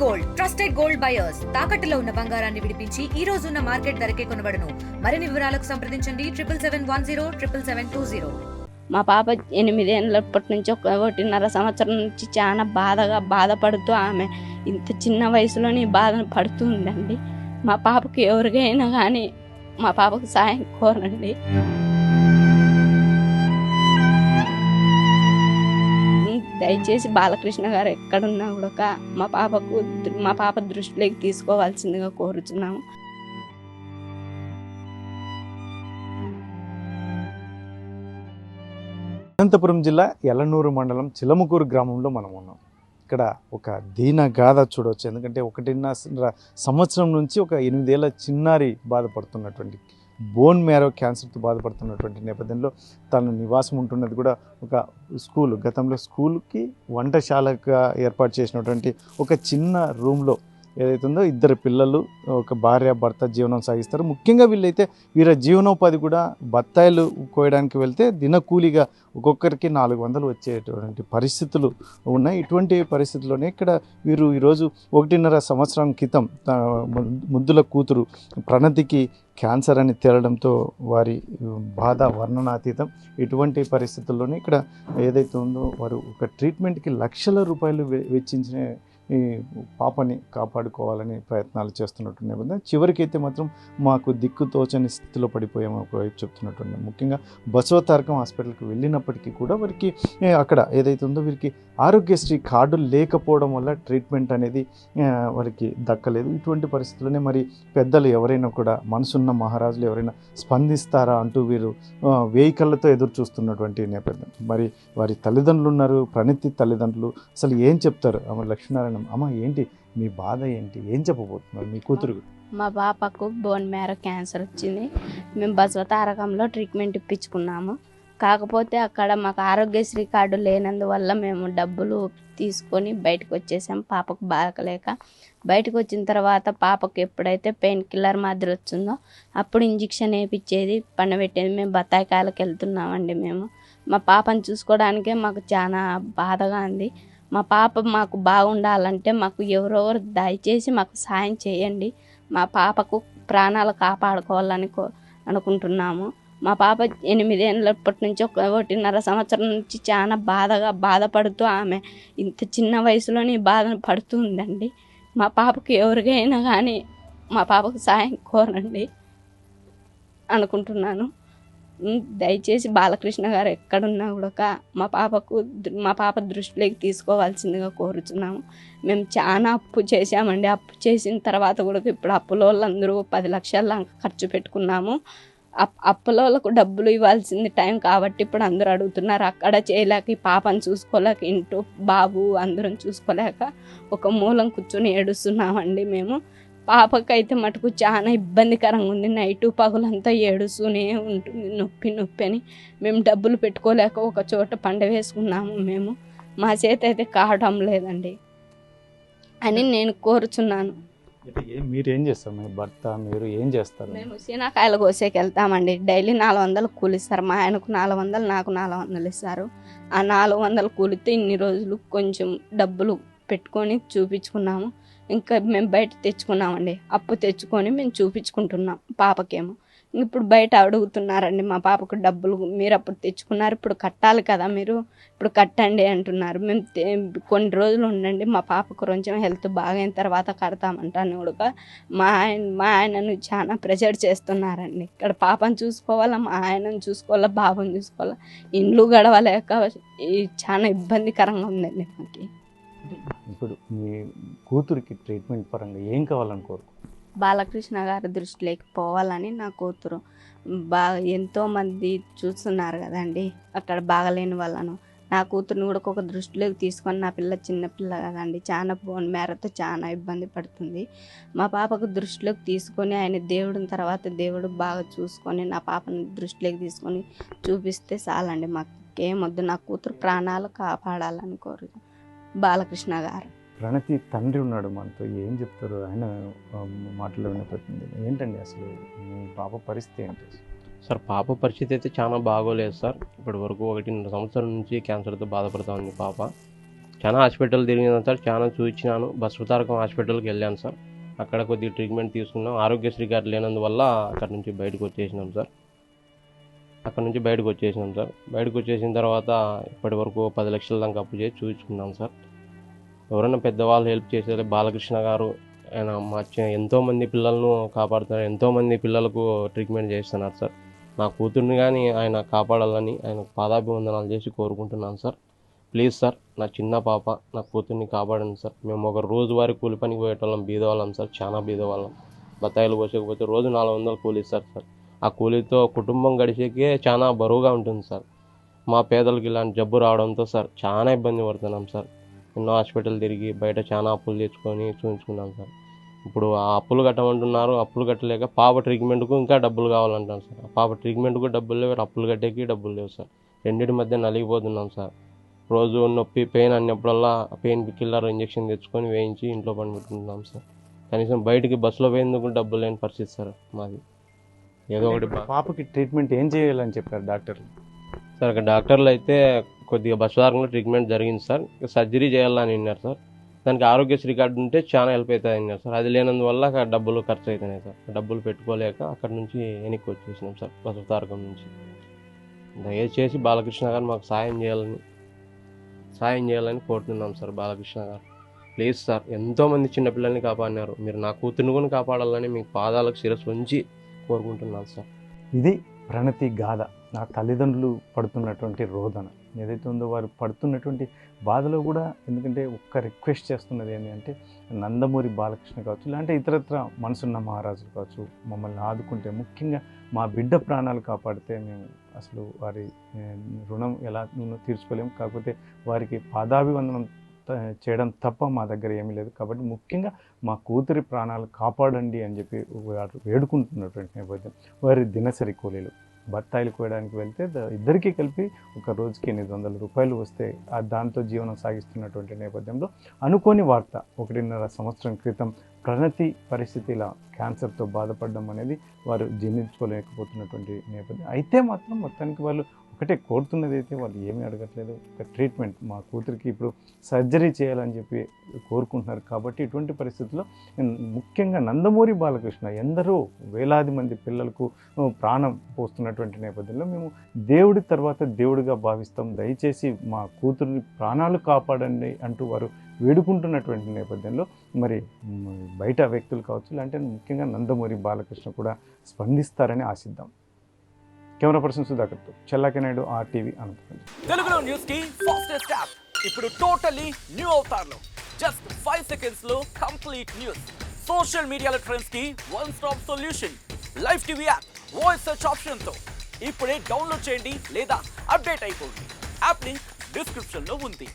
Gold trusted gold buyers తాకట్టులో ఉన్న బంగారాన్ని విడిపించి ఈ రోజు ఉన్న మార్కెట్ ధరకే కొనబడును. మరిన్ని వివరాలకు సంప్రదించండి 7771077720. మా పాప 8 ఏళ్ళప్పటి నుంచి 1.5 సంవత్సరం నుంచి చాలా బాధపడుతూ ఆమె ఇంత చిన్న వయసులోనే బాధను పడుతూ ఉందండి. మా పాపకి ఎవరికైనా కానీ మా పాపకు సాయం కోరండి. దయచేసి బాలకృష్ణ గారు ఎక్కడున్నా కూడా మా పాప దృష్టిలోకి తీసుకోవాల్సిందిగా కోరుచున్నాము. అనంతపురం జిల్లా యలనూరు మండలం చిలముకూరు గ్రామంలో మనం ఉన్నాం. ఇక్కడ ఒక దీన గాథ చూడవచ్చు. ఎందుకంటే 1.5 సంవత్సరం నుంచి ఒక 8 ఏళ్ల చిన్నారి బాధపడుతున్నటువంటి బోన్ మ్యారో క్యాన్సర్తో బాధపడుతున్నటువంటి నేపథ్యంలో తను నివాసం ఉంటున్నది కూడా ఒక స్కూల్. గతంలో స్కూల్కి వంటశాలగా ఏర్పాటు చేసినటువంటి ఒక చిన్న రూమ్లో ఏదైతే ఉందో 2 పిల్లలు, ఒక భార్య భర్త జీవనం సాగిస్తారు. ముఖ్యంగా వీళ్ళ జీవనోపాధి కూడా బత్తాయిలు కోయడానికి వెళ్తే దినకూలిగా ఒక్కొక్కరికి 400 వచ్చేటువంటి పరిస్థితులు ఉన్నాయి. ఇటువంటి పరిస్థితుల్లోనే ఇక్కడ వీరు ఈరోజు 1.5 సంవత్సరం క్రితం ముద్దుల కూతురు ప్రణతికి క్యాన్సర్ అని తేలడంతో వారి బాధ వర్ణనాతీతం. ఇటువంటి పరిస్థితుల్లోనే ఇక్కడ ఏదైతే ఉందో వారు ఒక ట్రీట్మెంట్కి లక్షల రూపాయలు వెచ్చించిన ఈ పాపని కాపాడుకోవాలని ప్రయత్నాలు చేస్తున్నట్టు నేపథ్యం చివరికైతే మాత్రం మాకు దిక్కు తోచని స్థితిలో పడిపోయాము ఒకవైపు చెప్తున్నట్టు. ముఖ్యంగా బసవతారకం హాస్పిటల్కి వెళ్ళినప్పటికీ కూడా వారికి అక్కడ ఏదైతే ఉందో వీరికి ఆరోగ్యశ్రీ కార్డులు లేకపోవడం వల్ల ట్రీట్మెంట్ అనేది వారికి దక్కలేదు. ఇటువంటి పరిస్థితుల్లోనే మరి పెద్దలు ఎవరైనా కూడా మనసున్న మహారాజులు ఎవరైనా స్పందిస్తారా అంటూ వీరు వేయి కళ్ళతో ఎదురు చూస్తున్నటువంటి నేపథ్యం. మరి వారి తల్లిదండ్రులు ఉన్నారు, ప్రణతి తల్లిదండ్రులు అసలు ఏం చెప్తారు? అమ్మ లక్ష్మీనారాయణ, అమ్మ ఏంటి మీ బాధ ఏంటి, ఏం చెప్పబోతున్నారు మీ కూతురు? మా పాపకు బోన్ మ్యారో క్యాన్సర్ వచ్చింది. మేము బసవతారకంలో ట్రీట్మెంట్ ఇప్పించుకున్నాము. కాకపోతే అక్కడ మాకు ఆరోగ్యశ్రీ కార్డు లేనందువల్ల మేము డబ్బులు తీసుకొని బయటకు వచ్చేసాం. పాపకు బాగలేక బయటకు వచ్చిన తర్వాత పాపకు ఎప్పుడైతే పెయిన్ కిల్లర్ మాదిరి వచ్చిందో అప్పుడు ఇంజెక్షన్ వేయించేది, పండబెట్టేది. మేము బత్తాయికాయలకు వెళ్తున్నామండి. మేము మా పాపను చూసుకోవడానికే మాకు చాలా బాధగా ఉంది. మా పాప మాకు బాగుండాలంటే మాకు ఎవరెవరు దయచేసి మాకు సాయం చేయండి. మా పాపకు ప్రాణాలు కాపాడుకోవాలని అనుకుంటున్నాము. మా పాప 8 ఏళ్ళప్పటి నుంచి 1.5 సంవత్సరం నుంచి చాలా బాధపడుతూ ఆమె ఇంత చిన్న వయసులోనే బాధను పడుతూ ఉందండి. మా పాపకు ఎవరికైనా కానీ మా పాపకు సాయం కోరండి అనుకుంటున్నాను. దయచేసి బాలకృష్ణ గారు ఎక్కడున్నా కూడా మా పాప దృష్టిలోకి తీసుకోవాల్సిందిగా కోరుచున్నాము. మేము చాలా అప్పు చేసామండి. అప్పు చేసిన తర్వాత కూడా ఇప్పుడు అప్పుల వాళ్ళందరూ 10 లక్షల ఖర్చు పెట్టుకున్నాము. అప్పులకు డబ్బులు ఇవ్వాల్సింది టైం కాబట్టి ఇప్పుడు అందరూ అడుగుతున్నారు. అక్కడ చేయలేక ఈ పాపను చూసుకోలేక ఇంటూ బాబు అందరం చూసుకోలేక ఒక మూలం కూర్చొని ఏడుస్తున్నామండి. మేము పాపకైతే మటుకు చాలా ఇబ్బందికరంగా ఉంది. నైటు పగులంతా ఏడుస్తూనే ఉంటుంది, నొప్పి అని. మేము డబ్బులు పెట్టుకోలేక ఒక చోట పండ వేసుకున్నాము. మేము మా చేత అయితే కావడం లేదండి అని నేను కోరుచున్నాను. మీరు ఏం చేస్తారు? మీ భర్త మీరు ఏం చేస్తారు? మేము సీనాకాయలు కోసేకి వెళ్తామండి. డైలీ 400 కూలిస్తారు. మా ఆయనకు 400, నాకు 400 ఇస్తారు. ఆ 400 కూలితే ఇన్ని రోజులు కొంచెం డబ్బులు పెట్టుకొని చూపించుకున్నాము. ఇంకా మేము బయట తెచ్చుకున్నామండి. అప్పు తెచ్చుకొని మేము చూపించుకుంటున్నాం. పాపకేమో ఇప్పుడు బయట అడుగుతున్నారండి మా పాపకు డబ్బులు. మీరు అప్పుడు తెచ్చుకున్నారు, ఇప్పుడు కట్టాలి కదా, మీరు ఇప్పుడు కట్టండి అంటున్నారు. మేము కొన్ని రోజులు ఉండండి, మా పాపకు కొంచెం హెల్త్ బాగైన తర్వాత కడతామంటాను కూడా మా ఆయనను చాలా ప్రెషర్ చేస్తున్నారండి. ఇక్కడ పాపను చూసుకోవాలా, మా ఆయనను చూసుకోవాలా, బాబుని చూసుకోవాలా, ఇండ్లు గడవలేక చాలా ఇబ్బందికరంగా ఉందండి మాకు. ఇప్పుడు మీ కూతురికి ట్రీట్మెంట్ పరంగా ఏం కావాలని కోరుకు? బాలకృష్ణ గారి దృష్టిలోకి పోవాలని నా కూతురు. ఎంతోమంది చూస్తున్నారు కదండి అక్కడ బాగలేని వాళ్ళను. నా కూతురుని కూడా ఒక దృష్టిలోకి తీసుకొని, నా పిల్ల చిన్నపిల్ల కదండి, చాలా బోన్ మ్యారోతో చాలా ఇబ్బంది పడుతుంది. మా పాపకు దృష్టిలోకి తీసుకొని ఆయన దేవుడిని తర్వాత దేవుడు బాగా చూసుకొని నా పాపని దృష్టిలోకి తీసుకొని చూపిస్తే చాలండి. మాకేమొద్దు, నా కూతురు ప్రాణాలు కాపాడాలని కోరు బాలకృష్ణ గారు. ప్రణతి తండ్రి ఉన్నాడు మనతో, ఏం చెప్తారు? ఆయన మాటలు వినపడుతుంది. ఏంటండి అసలు మీ పాప పరిస్థితి ఏంటి? సార్ పాప పరిస్థితి అయితే చాలా బాగోలేదు సార్. ఇప్పటి వరకు 1.5 సంవత్సరం నుంచి క్యాన్సర్తో బాధపడుతూ ఉంది పాప. చాలా హాస్పిటల్ తిరిగినాను సార్, చాలా చూపించినాను. బసవతారకం హాస్పిటల్కి వెళ్ళాను సార్. అక్కడ కొద్దిగా ట్రీట్మెంట్ తీసుకున్నాం. ఆరోగ్యశ్రీ కార్డు లేనందువల్ల అక్కడ నుంచి బయటకు వచ్చేసినాం సార్. బయటకు వచ్చేసిన తర్వాత ఇప్పటి వరకు 10 లక్షల దాకా అప్పు చేసి చూపించుకున్నాం సార్. ఎవరైనా పెద్దవాళ్ళు హెల్ప్ చేసేది బాలకృష్ణ గారు, ఆయన ఎంతోమంది పిల్లలను కాపాడుతున్నారు, ఎంతోమంది పిల్లలకు ట్రీట్మెంట్ చేస్తున్నారు సార్. నా కూతుర్ని కానీ ఆయన కాపాడాలని ఆయన పాదాభివందనాలు చేసి కోరుకుంటున్నాను సార్. ప్లీజ్ సార్, నా చిన్న పాప, నా కూతుర్ని కాపాడండి సార్. మేము ఒక రోజువారీ కూలి పనికి పోయేటోళ్ళం, బీదవాళ్ళం సార్, చాలా బీదవాళ్ళం. బత్తాయిలు కోసకపోతే రోజు 400 కూలి ఇస్తారు సార్. ఆ కూలీతో కుటుంబం గడిచేకే చాలా బరువుగా ఉంటుంది సార్. మా పేదలకు ఇలాంటి జబ్బు రావడంతో సార్ చాలా ఇబ్బంది పడుతున్నాం సార్. ఎన్నో హాస్పిటల్ తిరిగి బయట చాలా అప్పులు తెచ్చుకొని చూపించుకున్నాం సార్. ఇప్పుడు ఆ అప్పులు కట్టమంటున్నారు. అప్పులు కట్టలేక పాప ట్రీట్మెంట్కు ఇంకా డబ్బులు కావాలంటారు సార్. ఆ పాప ట్రీట్మెంట్కు డబ్బులు లేవు, అప్పులు కట్టేకి డబ్బులు లేవు సార్. రెండింటి మధ్య నలిగిపోతున్నాం సార్. రోజు నొప్పి, పెయిన్ అన్నప్పుడల్లా పెయిన్ కిల్లర్ ఇంజెక్షన్ తెచ్చుకొని వేయించి ఇంట్లో పండుకుంటున్నాం సార్. కనీసం బయటికి బస్సులో పోయేందుకు డబ్బులు లేని పరిస్థితి సార్ మాది. ఏదో ఒకటి పాపకి ట్రీట్మెంట్ ఏం చేయాలని చెప్పారు డాక్టర్లు? సార్ అక్కడ డాక్టర్లు అయితే కొద్దిగా బస్సుదారంలో ట్రీట్మెంట్ జరిగింది సార్. సర్జరీ చేయాలని అన్నారు సార్. దానికి ఆరోగ్యశ్రీ కార్డు ఉంటే చాలా హెల్ప్ అవుతుంది అన్నారు సార్. అది లేనందువల్ల అక్కడ డబ్బులు ఖర్చు అవుతున్నాయి సార్. డబ్బులు పెట్టుకోలేక అక్కడ నుంచి వెనక్కి వచ్చేసినాం సార్, బసవతారకం నుంచి. దయచేసి బాలకృష్ణ గారు మాకు సాయం చేయాలని కోరుతున్నాం సార్. బాలకృష్ణ గారు ప్లీజ్ సార్, ఎంతోమంది చిన్నపిల్లల్ని కాపాడినారు. మీరు నా కూతుర్ని కూడా కాపాడాలని మీ పాదాలకు శిరస్సు ఉంచి కోరుకుంటున్నాను సార్. ఇది ప్రణతి గాథ. నా తల్లిదండ్రులు పడుతున్నటువంటి రోదన ఏదైతే ఉందో, వారు పడుతున్నటువంటి బాధలో కూడా, ఎందుకంటే ఒక్క రిక్వెస్ట్ చేస్తున్నది ఏంటి అంటే, నందమూరి బాలకృష్ణ కావచ్చు, లేదంటే ఇతరత్ర మనసున్న మహారాజులు కావచ్చు, మమ్మల్ని ఆదుకుంటే, ముఖ్యంగా మా బిడ్డ ప్రాణాలు కాపాడితే మేము అసలు వారి రుణం ఎలా తీర్చుకోలేము. కాకపోతే వారికి పాదాభివందనం చేయడం తప్ప మా దగ్గర ఏమీ లేదు. కాబట్టి ముఖ్యంగా మా కూతురి ప్రాణాలు కాపాడండి అని చెప్పి వారు వేడుకుంటున్నటువంటి నేపథ్యం. వారి దినసరి కూలీలు బత్తాయిలు కోయడానికి వెళ్తే ఇద్దరికీ కలిపి ఒక రోజుకి 800 రూపాయలు వస్తే దాంతో జీవనం సాగిస్తున్నటువంటి నేపథ్యంలో అనుకోని వార్త 1.5 సంవత్సరం క్రితం ప్రణతి పరిస్థితి ఇలా క్యాన్సర్తో బాధపడడం అనేది వారు జీర్ణించుకోలేకపోతున్నటువంటి నేపథ్యం. అయితే మాత్రం మొత్తానికి వాళ్ళు ఒకటే కోరుతున్నది, అయితే వాళ్ళు ఏమీ అడగట్లేదు, ఒక ట్రీట్మెంట్. మా కూతురికి ఇప్పుడు సర్జరీ చేయాలని చెప్పి కోరుకుంటున్నారు. కాబట్టి ఇటువంటి పరిస్థితుల్లో ముఖ్యంగా నందమూరి బాలకృష్ణ ఎందరో వేలాది మంది పిల్లలకు ప్రాణం పోస్తున్నటువంటి నేపథ్యంలో మేము దేవుడి తర్వాత దేవుడిగా భావిస్తాం, దయచేసి మా కూతురిని ప్రాణాలు కాపాడండి అంటూ వారు వేడుకుంటున్నటువంటి నేపథ్యంలో మరి బయట వ్యక్తులు కావచ్చు, లేదంటే ముఖ్యంగా నందమూరి బాలకృష్ణ కూడా స్పందిస్తారని ఆశిద్దాం. కెమెరా పర్సన్ సుధాకర్తో చెల్లాకి నాయుడు, RTV అనంతపురం. తెలుగులో న్యూస్ కి ఫాస్టెస్ట్ యాప్ ఇప్పుడు టోటలీ న్యూ అవతార్లో జస్ట్ 5 సెకండ్స్ లో కంప్లీట్ న్యూస్. సోషల్ మీడియాలో ట్రెండ్స్ కి one stop solution. Live TV app voice search option తో ఇప్పుడే డౌన్లోడ్ చేయండి లేదా అప్డేట్ అయిపోండి. యాప్ లింక్ డిస్క్రిప్షన్ లో ఉంది.